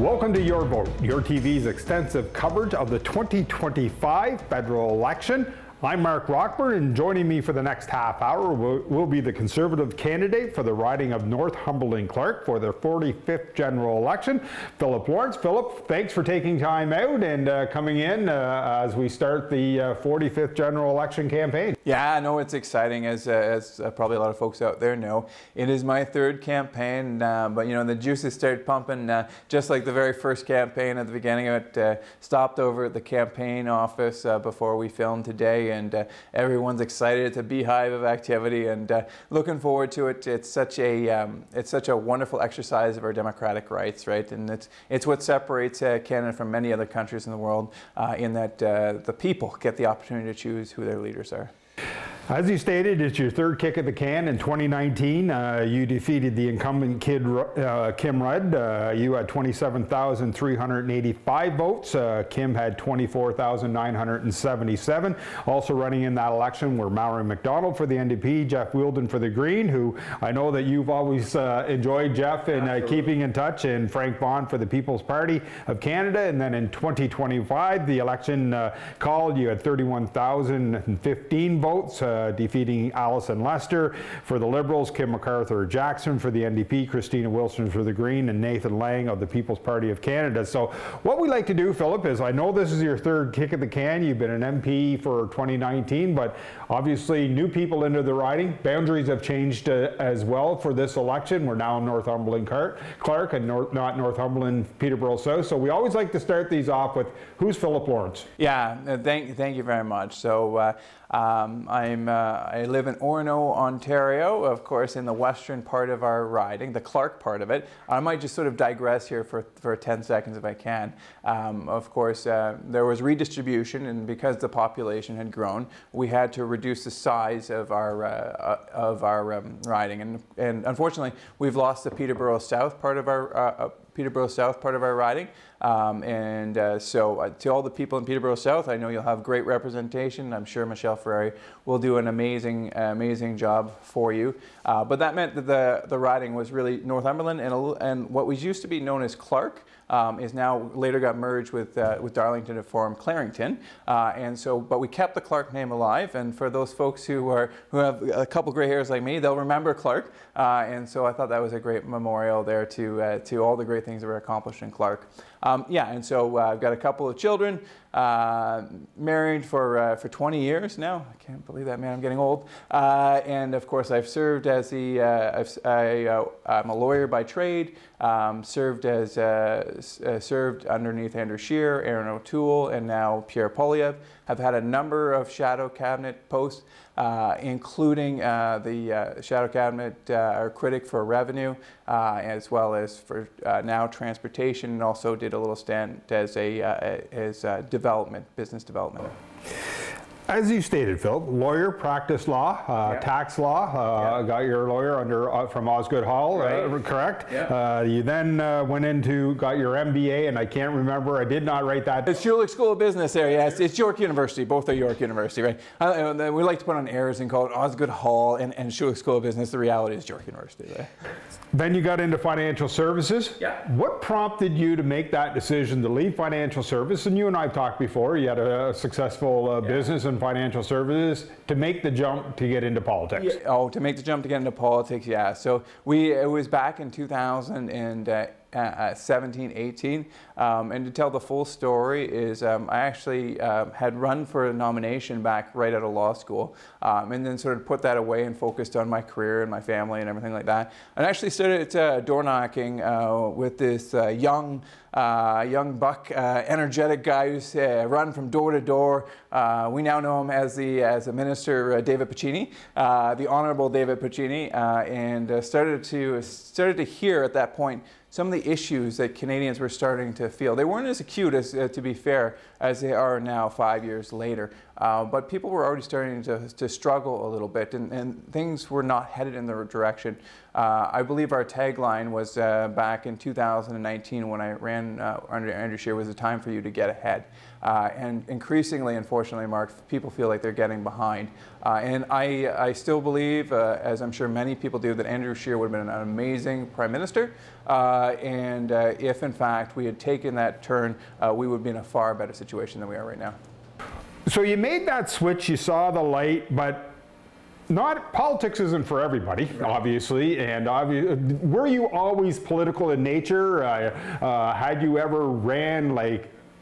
Welcome to Your Vote, yourTV's extensive coverage of the 2025 federal election. I'm Mark Rockburn, and joining me for the next half hour will be the Conservative candidate for the riding of Northumberland-Clarke for their 45th general election, Philip Lawrence. Philip, thanks for taking time out and coming in as we start the 45th general election campaign. Yeah, I know it's exciting, as probably a lot of folks out there know. It is my third campaign, but you know, the juices started pumping just like the very first campaign at the beginning of it. Stopped over at the campaign office before we filmed today, and everyone's excited. It's a beehive of activity, and looking forward to it. It's such a wonderful exercise of our democratic rights, right? And it's what separates Canada from many other countries in the world, in that the people get the opportunity to choose who their leaders are. As you stated, it's your third kick at the can. In 2019, you defeated the incumbent Kim Rudd. You had 27,385 votes. Kim had 24,977. Also running in that election were Mallory MacDonald for the NDP, Jeff Wielden for the Green, who I know that you've always enjoyed, Jeff, in keeping in touch, and Frank Bond for the People's Party of Canada. And then in 2025, the election called, you had 31,015 votes. Defeating Alison Lester for the Liberals, Kim MacArthur-Jackson for the NDP, Christina Wilson for the Green, and Nathan Lang of the People's Party of Canada. So what we like to do, Philip, is I know this is your third kick at the can. You've been an MP for 2019, but obviously new people into the riding. Boundaries have changed as well for this election. We're now in Northumberland-Clarke and not Northumberland-Peterborough South. So we always like to start these off with, who's Philip Lawrence? Yeah, thank you very much. So I live in Orono, Ontario, of course, in the western part of our riding, the Clarke part of it. I might just sort of digress here for 10 seconds if I can. Of course, there was redistribution, and because the population had grown, we had to reduce the size of our riding, and unfortunately, we've lost the Peterborough South part of our riding. So to all the people in Peterborough South, I know you'll have great representation. I'm sure Michelle Ferrari will do an amazing job for you. But that meant that the riding was really Northumberland, and what was used to be known as Clarke is now later got merged with Darlington to form Clarington. But we kept the Clarke name alive, and for those folks who have a couple gray hairs like me, they'll remember Clarke. And so I thought that was a great memorial there to all the great things that were accomplished in Clarke. And so I've got a couple of children, married for 20 years now. I can't believe that, man, I'm getting old. And of course, I've served as I'm a lawyer by trade, served underneath Andrew Scheer, Aaron O'Toole, and now Pierre Poilievre. Have had a number of shadow cabinet posts, including the shadow cabinet critic for revenue, as well as for now transportation, and also did a little stint as business development. As you stated, Phil, lawyer, practiced law, tax law, got your lawyer from Osgoode Hall, right. Correct? Yeah. You then got your MBA, and I can't remember, I did not write that. It's Schulich School of Business there, yes. It's York University, both are York University, right? We like to put on airs and call it Osgoode Hall and Schulich School of Business. The reality is York University, right? Then you got into financial services. Yeah. What prompted you to make that decision to leave financial service? And you and I have talked before, you had a successful business in financial services, to make the jump to get into politics. Yeah. Oh, to make the jump to get into politics, yeah. So it was back in 2017, 18, and to tell the full story is I actually had run for a nomination back right out of law school, and then sort of put that away and focused on my career and my family and everything like that. And actually started door knocking with this young buck, energetic guy who's run from door to door. We now know him as the minister, David Piccini, the Honourable David Piccini, and started to hear at that point some of the issues that Canadians were starting to feel. They weren't as acute, as to be fair, as they are now 5 years later. but people were already starting to struggle a little bit, and things were not headed in the direction. I believe our tagline was back in 2019 when I ran under Andrew Scheer was a time for you to get ahead. And increasingly, unfortunately, Mark, people feel like they're getting behind. And I still believe, as I'm sure many people do, that Andrew Scheer would have been an amazing Prime Minister. And if, in fact, we had taken that turn, we would be in a far better situation than we are right now. So you made that switch, you saw the light, but politics isn't for everybody, obviously. And were you always political in nature? Had you ever ran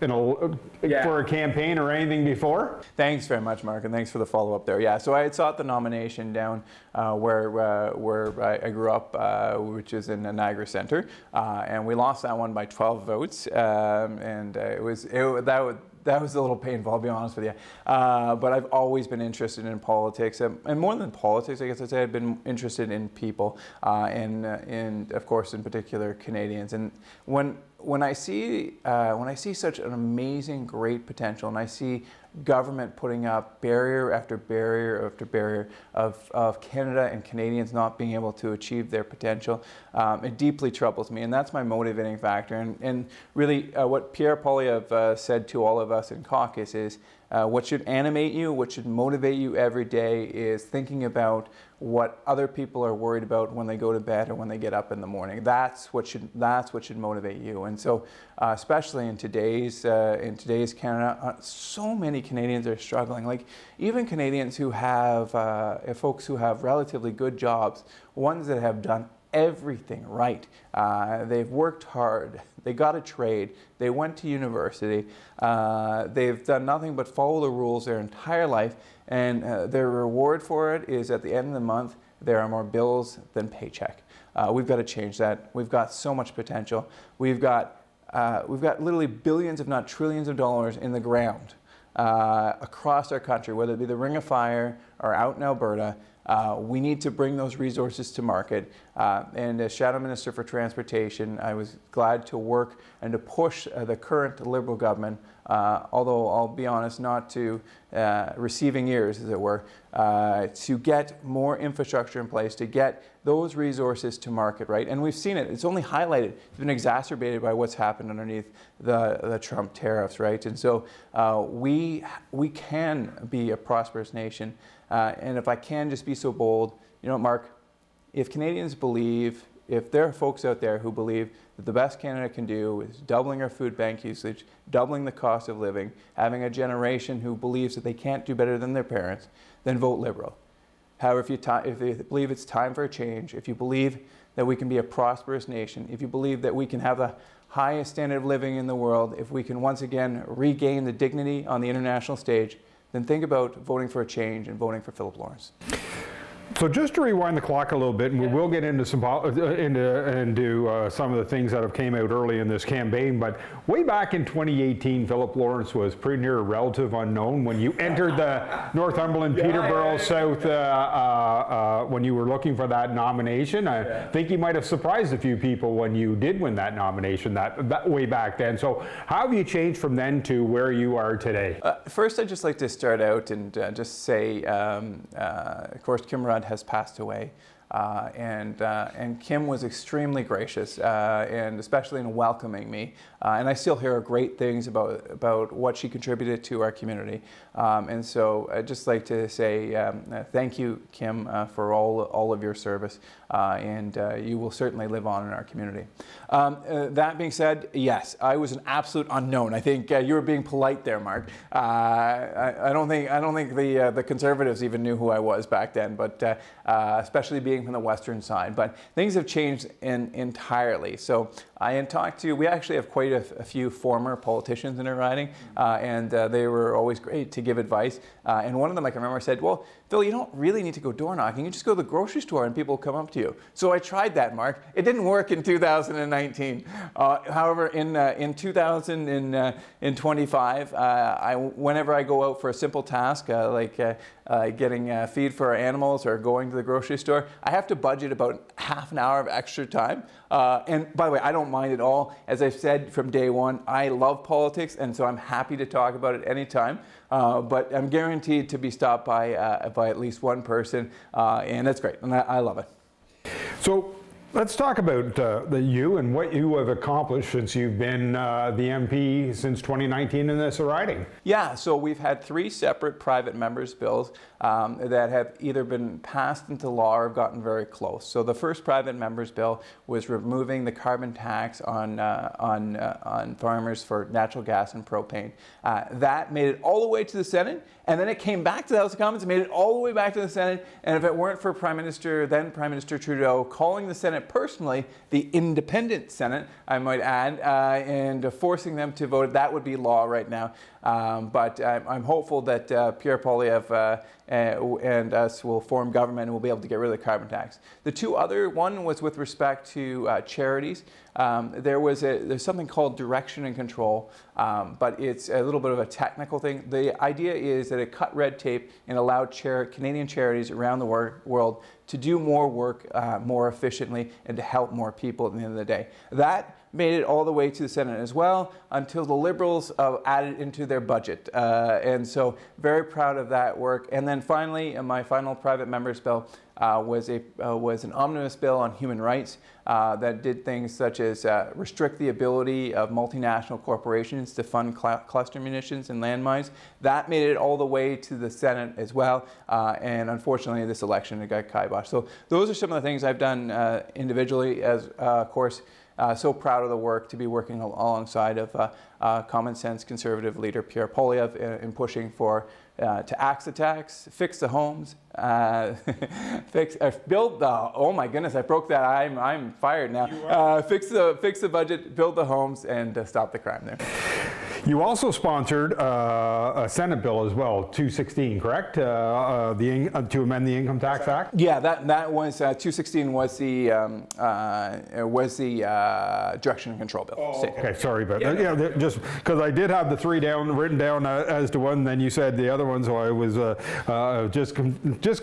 for a campaign or anything before? Thanks very much, Mark, and thanks for the follow-up there. Yeah, so I had sought the nomination down where I grew up, which is in Niagara Centre, and we lost that one by 12 votes, and that was a little painful, I'll be honest with you. But I've always been interested in politics, and more than politics, I guess I'd say I've been interested in people, and of course, in particular, Canadians. And when I see such an amazing, great potential, and I see government putting up barrier after barrier after barrier of Canada and Canadians not being able to achieve their potential, it deeply troubles me, and that's my motivating factor. And really, what Pierre Poilievre said to all of us in caucus is, what should animate you, what should motivate you every day is thinking about what other people are worried about when they go to bed or when they get up in the morning. That's what should motivate you. And so, especially in today's Canada, so many Canadians are struggling. Like even Canadians who have folks who have relatively good jobs, ones that have done everything right. They've worked hard. They got a trade. They went to university. They've done nothing but follow the rules their entire life, and their reward for it is at the end of the month, there are more bills than paycheck. We've got to change that. We've got so much potential. We've got literally billions, if not trillions of dollars in the ground across our country, whether it be the Ring of Fire or out in Alberta. We need to bring those resources to market. And as Shadow Minister for Transportation, I was glad to work and to push the current Liberal government, although I'll be honest, not to receiving ears, as it were, to get more infrastructure in place, to get those resources to market, right? And we've seen it. It's only highlighted. It's been exacerbated by what's happened underneath the Trump tariffs, right? And so we can be a prosperous nation. And if I can just be so bold, you know, Mark, if Canadians believe, if there are folks out there who believe that the best Canada can do is doubling our food bank usage, doubling the cost of living, having a generation who believes that they can't do better than their parents, then vote Liberal. However, if you believe it's time for a change, if you believe that we can be a prosperous nation, if you believe that we can have the highest standard of living in the world, if we can once again regain the dignity on the international stage, then think about voting for a change and voting for Philip Lawrence. So just to rewind the clock a little bit, and we will get into some some of the things that have came out early in this campaign, but way back in 2018, Philip Lawrence was pretty near a relative unknown when you entered the Northumberland-Peterborough South when you were looking for that nomination. I think you might have surprised a few people when you did win that nomination that way back then. So how have you changed from then to where you are today? First, I'd just like to start out and just say, of course, Kim Rudd has passed away, and Kim was extremely gracious, and especially in welcoming me. And I still hear great things about what she contributed to our community. And so I'd just like to say thank you, Kim, for all of your service, and you will certainly live on in our community. That being said, yes, I was an absolute unknown. I think you were being polite there, Mark. I don't think the Conservatives even knew who I was back then, but especially being from the western side. But things have changed entirely. So I had talked to, we actually have quite a few former politicians in our riding, and they were always great to give advice. And one of them, I can remember, said, well, Phil, you don't really need to go door knocking. You just go to the grocery store and people will come up to you. So I tried that, Mark. It didn't work in 2019. However, in 2025, whenever I go out for a simple task like getting feed for our animals or going to the grocery store, I have to budget about half an hour of extra time. And by the way, I don't mind at all. As I've said from day one, I love politics, and so I'm happy to talk about it anytime. But I'm guaranteed to be stopped by at least one person, and that's great, and I love it. So let's talk about you and what you have accomplished since you've been the MP since 2019 in this riding. Yeah, so we've had 3 separate private members' bills that have either been passed into law or have gotten very close. So the first private members' bill was removing the carbon tax on farmers for natural gas and propane. That made it all the way to the Senate, and then it came back to the House of Commons and made it all the way back to the Senate. And if it weren't for then Prime Minister Trudeau calling the Senate personally, the independent Senate, I might add, and forcing them to vote, that would be law right now. But I'm hopeful that Pierre Poilievre and us will form government and we'll be able to get rid of the carbon tax. The 2 other, one was with respect to charities. There's something called direction and control, but it's a little bit of a technical thing. The idea is that it cut red tape and allowed Canadian charities around the world to do more work more efficiently and to help more people at the end of the day. That made it all the way to the Senate as well until the Liberals added into their budget. And so very proud of that work. And then finally, my final private member's bill was an omnibus bill on human rights that did things such as restrict the ability of multinational corporations to fund cluster munitions and landmines. That made it all the way to the Senate as well, and unfortunately this election it got kiboshed. So those are some of the things I've done individually, as of course so proud of the work to be working alongside of common sense conservative leader Pierre Poilievre in pushing for to axe the tax, fix the homes, build the, oh my goodness, I broke that, I'm fired now. Fix the budget, build the homes, and stop the crime there. You also sponsored a Senate bill as well, 216, correct? To amend the Income Tax Act? Yeah, that was 216 was the direction and control bill. Oh, okay, sorry, but yeah, just because I did have the 3 written down as to one, then you said the other one, so I was just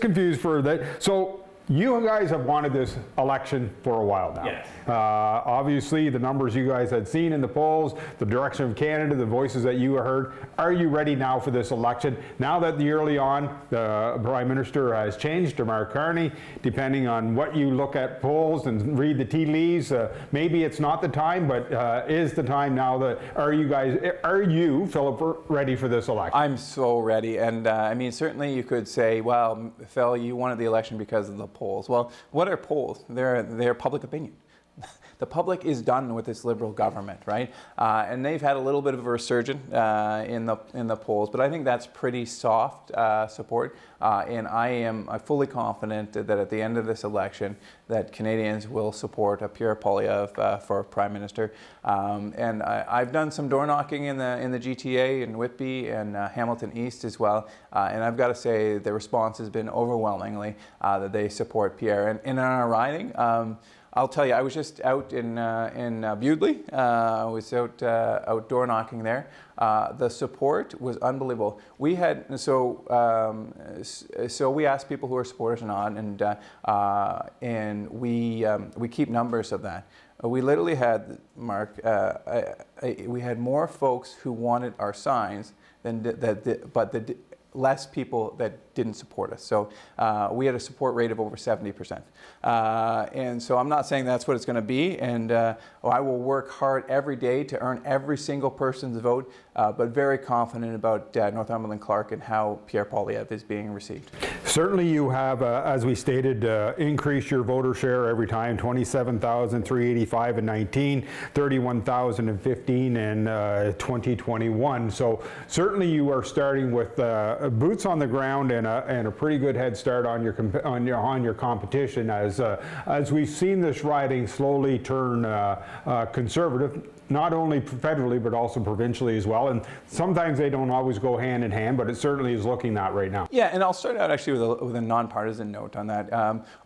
confused for that. So you guys have wanted this election for a while now. Yes. Obviously, the numbers you guys had seen in the polls, the direction of Canada, the voices that you heard. Are you ready now for this election? Now that the early on, the Prime Minister has changed to Mark Carney, depending on what you look at polls and read the tea leaves, maybe it's not the time, but is the time now that, are you, Philip, ready for this election? I'm so ready. And I mean, certainly you could say, well, Phil, you wanted the election because of the polls. Well, what are polls? They're public opinion. The public is done with this Liberal government, right? And they've had a little bit of a resurgence in the polls, but I think that's pretty soft support. And I'm fully confident that at the end of this election, that Canadians will support Pierre Poilievre for Prime Minister. And I've done some door knocking in the GTA in Whitby and Hamilton East as well. And I've got to say the response has been overwhelmingly that they support Pierre. And in our riding, I'll tell you, I was just out in Bewdley. I was out door knocking there. The support was unbelievable. We had so we asked people who are supporters or not, and we keep numbers of that. We literally had, Mark, we had more folks who wanted our signs than but less people that didn't support us. So we had a support rate of over 70%. And so I'm not saying that's what it's going to be, and I will work hard every day to earn every single person's vote, but very confident about Northumberland-Clarke and how Pierre Poilievre is being received. Certainly you have, as we stated, increased your voter share every time, 27,385 in 19, 31,015 in 2021. So certainly you are starting with boots on the ground and a pretty good head start on your competition as we've seen this riding slowly turn conservative, not only federally but also provincially as well. And sometimes they don't always go hand in hand, but it certainly is looking that right now. Yeah, and I'll start out actually with a nonpartisan note on that.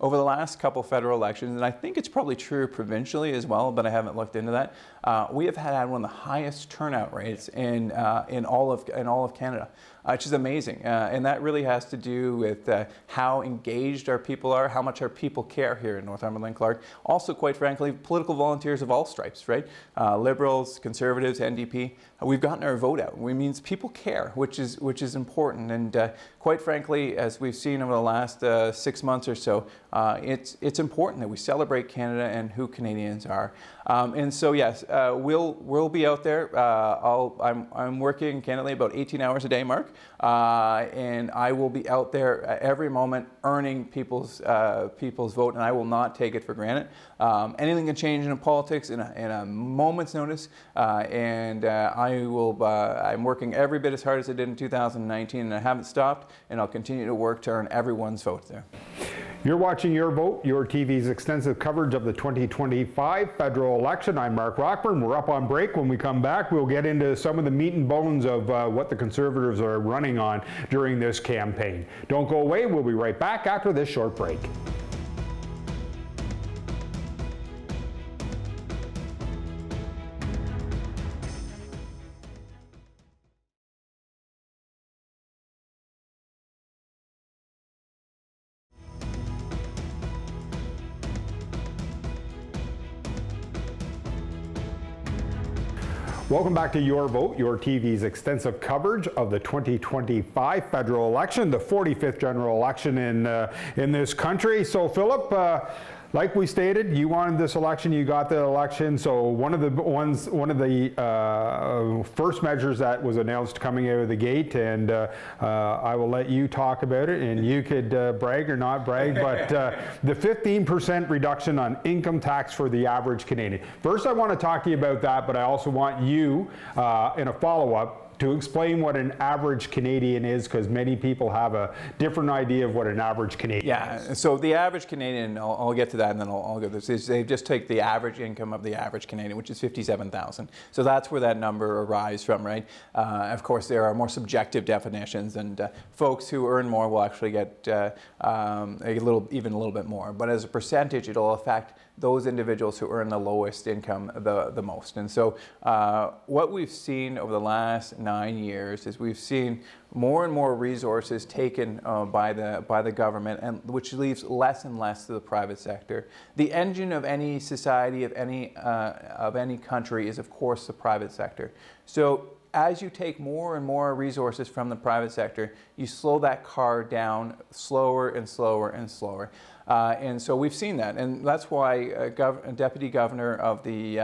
Over the last couple federal elections, and I think it's probably true provincially as well, but I haven't looked into that. We have had one of the highest turnout rates in all of Canada, which is amazing, and that really has to do with how engaged our people are, how much our people care here in Northumberland-Clarke. Also, quite frankly, political volunteers of all stripes, right? Liberals, Conservatives, NDP. We've gotten our vote out. It means people care, which is important. And quite frankly, as we've seen over the last 6 months or so, it's important that we celebrate Canada and who Canadians are. And so yes, we'll be out there. I'm working candidly about 18 hours a day, Mark, and I will be out there every moment earning people's vote, and I will not take it for granted. Anything can change in politics in a moment's notice, and I'm working every bit as hard as I did in 2019, and I haven't stopped, and I'll continue to work to earn everyone's vote there. You're watching Your Vote, yourTV's extensive coverage of the 2025 federal election. I'm Mark Rockburn. We're up on break. When we come back, we'll get into some of the meat and bones of what the Conservatives are running on during this campaign. Don't go away. We'll be right back after this short break. Welcome back to Your Vote, yourTV's extensive coverage of the 2025 federal election, the 45th general election in this country. So, Philip, like we stated, you wanted this election, you got the election. So one of the first measures that was announced coming out of the gate, and I will let you talk about it, and you could brag or not brag, but the 15% reduction on income tax for the average Canadian. First, I want to talk to you about that, but I also want you, in a follow-up, to explain what an average Canadian is, because many people have a different idea of what an average Canadian is. Yeah, so the average Canadian, I'll get to that and then I'll go this, is they just take the average income of the average Canadian, which is $57,000. So that's where that number arrives from, right? Of course, there are more subjective definitions, and folks who earn more will actually get even a little bit more. But as a percentage, it'll affect those individuals who earn the lowest income the most. And so what we've seen over the last 9 years is we've seen more and more resources taken by the government, and which leaves less and less to the private sector. The engine of any society, of any country, is of course the private sector. So as you take more and more resources from the private sector, you slow that car down slower and slower and slower. And so we've seen that, and that's why Deputy Governor of the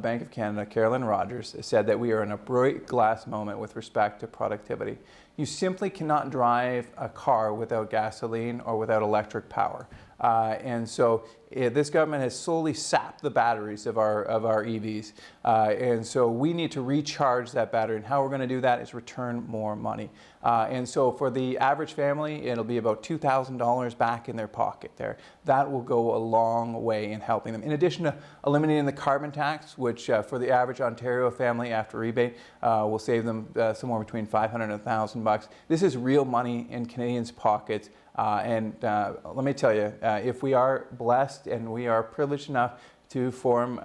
Bank of Canada, Carolyn Rogers, said that we are in a break glass moment with respect to productivity. You simply cannot drive a car without gasoline or without electric power. And so this government has slowly sapped the batteries of our EVs. And so we need to recharge that battery. And how we're going to do that is return more money. And so for the average family, it'll be about $2,000 back in their pocket there. That will go a long way in helping them. In addition to eliminating the carbon tax, which for the average Ontario family after rebate will save them somewhere between $500 and $1,000. This is real money in Canadians' pockets. And let me tell you, if we are blessed and we are privileged enough to form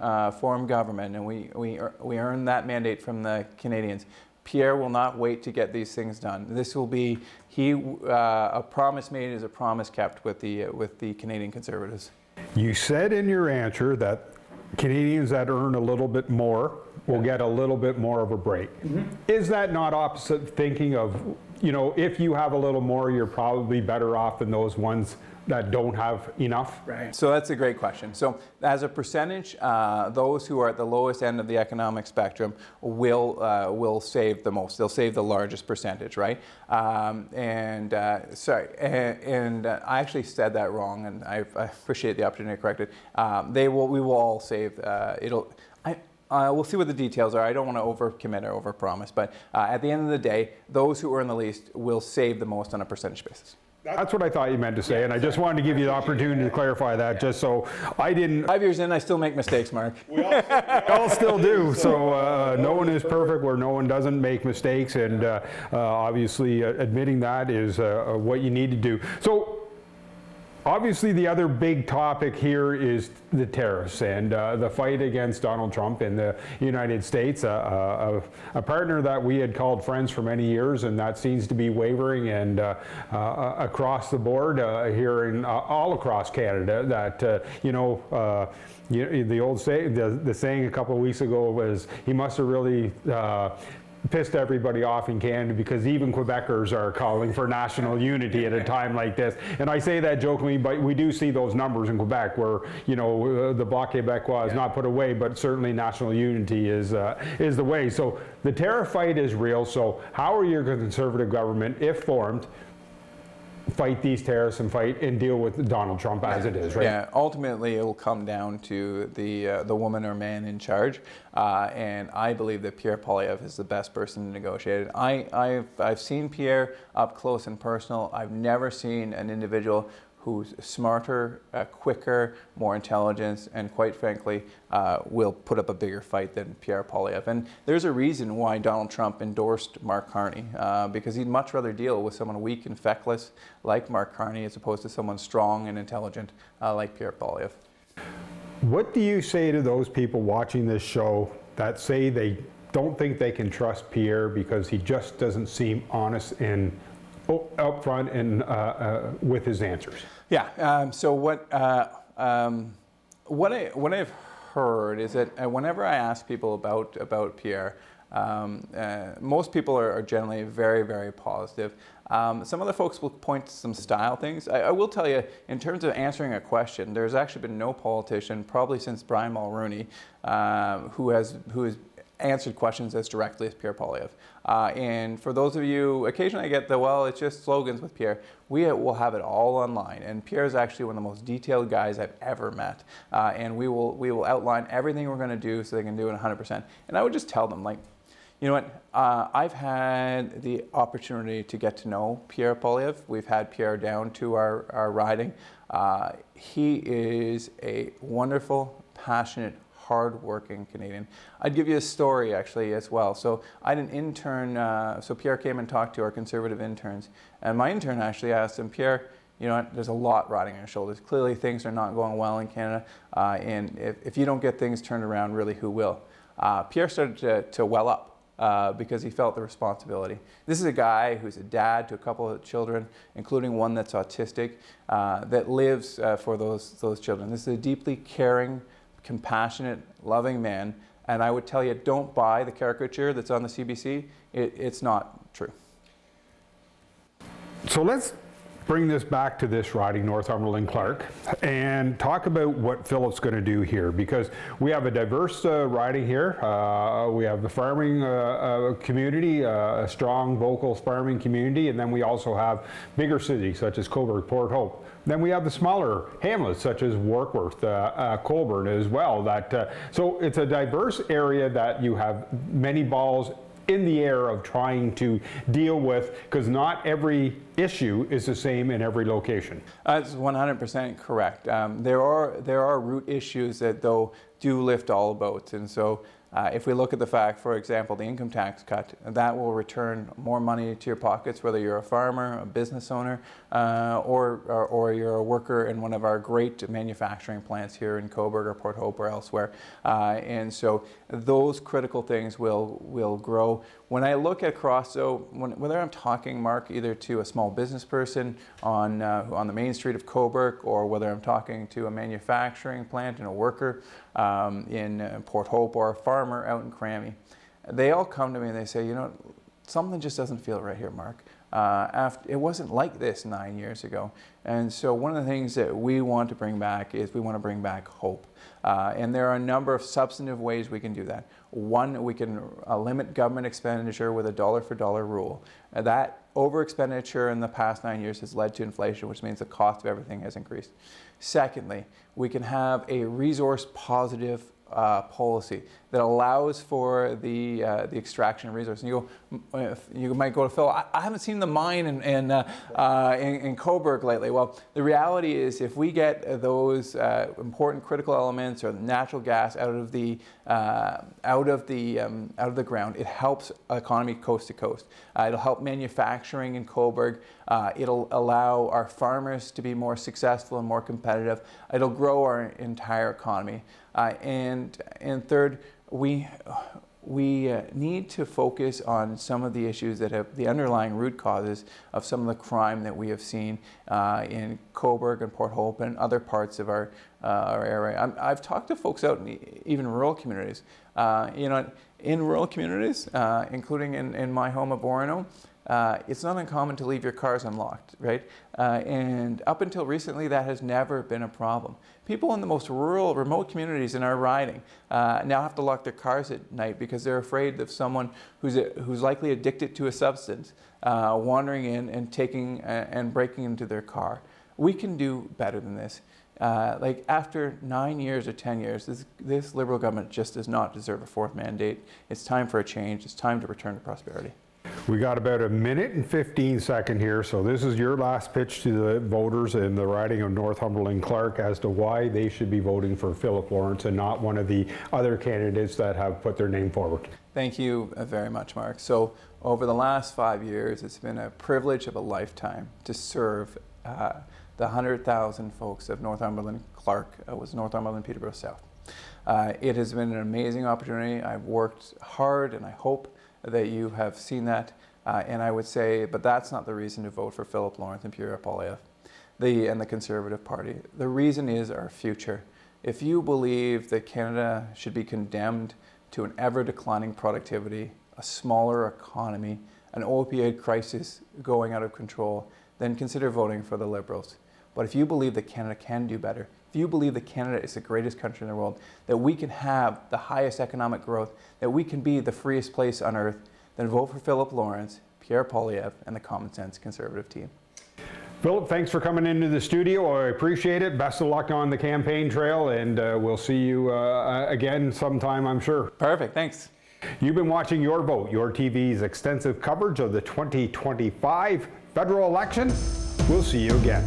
government, and we earn that mandate from the Canadians, Pierre will not wait to get these things done. This will be a promise made is a promise kept with the Canadian Conservatives. You said in your answer that Canadians that earn a little bit more will get a little bit more of a break. Mm-hmm. Is that not opposite thinking of, if you have a little more, you're probably better off than those ones that don't have enough? Right. So that's a great question. So as a percentage, those who are at the lowest end of the economic spectrum will save the most. They'll save the largest percentage, right? And I actually said that wrong, and I appreciate the opportunity to correct it. We will all save. We'll see what the details are. I don't want to overcommit or overpromise, but at the end of the day, those who earn the least will save the most on a percentage basis. That's what I thought you meant to say, and I just wanted to give you the opportunity to clarify that, just so I didn't... 5 years in, I still make mistakes, Mark. We all still do, so no one is perfect where no one doesn't make mistakes, and obviously admitting that is what you need to do. So obviously the other big topic here is the tariffs and the fight against Donald Trump in the United States, a partner that we had called friends for many years, and that seems to be wavering, and across the board here in all across Canada, that the old the saying a couple of weeks ago was, he must have really pissed everybody off in Canada, because even Quebecers are calling for national unity at a time like this. And I say that jokingly, but we do see those numbers in Quebec where, the Bloc Québécois is not put away, but certainly national unity is the way. So the tariff fight is real. So how are your Conservative government, if formed, fight these tariffs and fight and deal with Donald Trump as it is, right? Yeah, ultimately it will come down to the woman or man in charge, and I believe that Pierre Poilievre is the best person to negotiate it. I've seen Pierre up close and personal. I've never seen an individual who's smarter, quicker, more intelligent, and quite frankly, will put up a bigger fight than Pierre Poilievre. And there's a reason why Donald Trump endorsed Mark Carney, because he'd much rather deal with someone weak and feckless like Mark Carney as opposed to someone strong and intelligent like Pierre Poilievre. What do you say to those people watching this show that say they don't think they can trust Pierre because he just doesn't seem honest and upfront and with his answers? Yeah. So what I've heard is that whenever I ask people about Pierre, most people are generally very, very positive. Some other folks will point to some style things. I will tell you, in terms of answering a question, there's actually been no politician, probably since Brian Mulroney, who has answered questions as directly as Pierre Poilievre. And for those of you, occasionally I get the, well, it's just slogans with Pierre. We will have it all online. And Pierre is actually one of the most detailed guys I've ever met. And we will outline everything we're going to do so they can do it 100%. And I would just tell them, like, you know what, I've had the opportunity to get to know Pierre Poilievre. We've had Pierre down to our riding. He is a wonderful, passionate, hard-working Canadian. I'd give you a story actually as well. So I had an intern, so Pierre came and talked to our Conservative interns, and my intern actually asked him, Pierre, you know what, there's a lot riding on your shoulders. Clearly things are not going well in Canada, and if you don't get things turned around, really, who will? Pierre started to well up because he felt the responsibility. This is a guy who's a dad to a couple of children, including one that's autistic, that lives for those children. This is a deeply caring, compassionate, loving man, and I would tell you, don't buy the caricature that's on the CBC. It's not true. So let's bring this back to this riding, Northumberland-Clarke, and talk about what Philip's going to do here, because we have a diverse riding here. We have the farming community, a strong, vocal farming community, and then we also have bigger cities such as Cobourg, Port Hope. Then we have the smaller hamlets such as Warkworth, Colborne as well. So it's a diverse area that you have many balls in the air of trying to deal with, because not every issue is the same in every location. That's 100% correct. There are root issues that, though, do lift all boats, and so if we look at the fact, for example, the income tax cut, that will return more money to your pockets, whether you're a farmer, a business owner, or you're a worker in one of our great manufacturing plants here in Cobourg or Port Hope or elsewhere. And so those critical things will grow. When I look across, so whether I'm talking, Mark, either to a small business person on the main street of Cobourg, or whether I'm talking to a manufacturing plant and a worker in Port Hope, or a farmer out in Crammy, they all come to me and they say, you know, something just doesn't feel right here, Mark. It wasn't like this 9 years ago. And so one of the things that we want to bring back is we want to bring back hope. And there are a number of substantive ways we can do that. One, we can limit government expenditure with a dollar for dollar rule. That over expenditure in the past 9 years has led to inflation, which means the cost of everything has increased. Secondly, we can have a resource positive policy that allows for the extraction of resources. And you might go to Phil, I haven't seen the mine in Coburg lately. Well, the reality is if we get those important critical elements or natural gas out of the ground, it helps economy coast to coast. It'll help manufacturing in Coburg. It'll allow our farmers to be more successful and more competitive. It'll grow our entire economy. And third, we need to focus on some of the issues that have the underlying root causes of some of the crime that we have seen in Coburg and Port Hope and other parts of our area. I've talked to folks out in even rural communities. In rural communities, including in my home of Orono, it's not uncommon to leave your cars unlocked, right? And up until recently, that has never been a problem. People in the most rural, remote communities in our riding now have to lock their cars at night because they're afraid of someone who's likely addicted to a substance wandering in and taking and breaking into their car. We can do better than this. Like after 9 years or 10 years, this Liberal government just does not deserve a fourth mandate. It's time for a change. It's time to return to prosperity. We got about a minute and 15 seconds here, so this is your last pitch to the voters in the riding of Northumberland-Clarke as to why they should be voting for Philip Lawrence and not one of the other candidates that have put their name forward. Thank you very much, Mark. So over the last 5 years, it's been a privilege of a lifetime to serve the 100,000 folks of Northumberland-Clarke, was Northumberland, Peterborough South. It has been an amazing opportunity. I've worked hard, and I hope that you have seen that, and I would say, but that's not the reason to vote for Philip Lawrence and Pierre Poilievre and the Conservative Party. The reason is our future. If you believe that Canada should be condemned to an ever-declining productivity, a smaller economy, an opioid crisis going out of control, then consider voting for the Liberals. But if you believe that Canada can do better, if you believe that Canada is the greatest country in the world, that we can have the highest economic growth, that we can be the freest place on earth, then vote for Philip Lawrence, Pierre Poilievre, and the Common Sense Conservative team. Philip, thanks for coming into the studio. I appreciate it. Best of luck on the campaign trail, and we'll see you again sometime, I'm sure. Perfect, thanks. You've been watching Your Vote, yourTV's extensive coverage of the 2025 federal election. We'll see you again.